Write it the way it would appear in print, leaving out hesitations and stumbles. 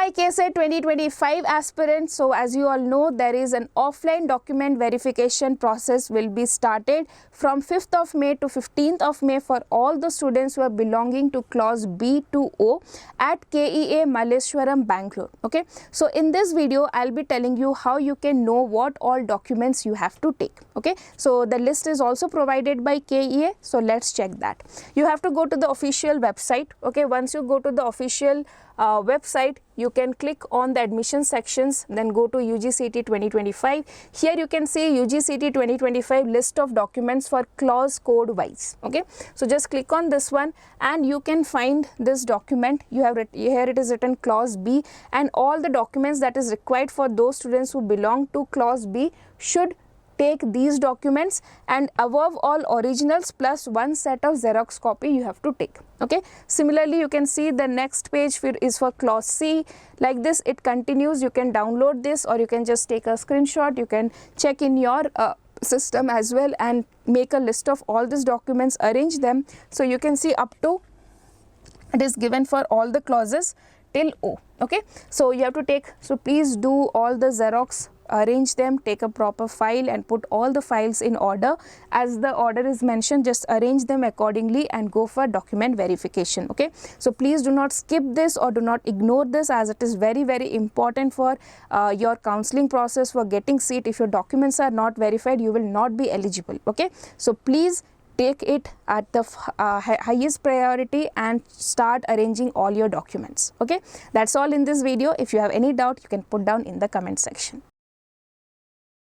Hi KCET 2025 aspirants. So as you all know, there is an offline document verification process will be started from 5th of May to 15th of May for all the students who are belonging to clause B to O at KEA Malleshwaram, Bangalore. Okay. So in this video, I'll be telling you how you can know what all documents you have to take. Okay. So the list is also provided by KEA. So let's check that. You have to go to the official website. Okay. Once you go to the official website, you can click on the admission sections, then go to UGCET 2025. Here you can see UGCET 2025 list of documents for clause code wise. Okay, so just click on this one and you can find this document. You have here it is written clause B, and all the documents that is required for those students who belong to clause B should take these documents, and above all originals plus one set of Xerox copy you have to take. Okay, similarly you can see the next page is for clause C. Like this it continues. You can download this or you can just take a screenshot. You can check in your system as well and make a list of all these documents, arrange them. So you can see up to it is given for all the clauses till O. Okay, so you have to take, so please do all the Xerox, arrange them, take a proper file and put all the files in order as the order is mentioned. Just arrange them accordingly and go for document verification. Okay, so please do not skip this or do not ignore this, as it is very important for your counseling process for getting seat. If your documents are not verified, you will not be eligible. Okay, so please take it at the highest priority and start arranging all your documents. Okay, that's all in this video. If you have any doubt, you can put down in the comment section.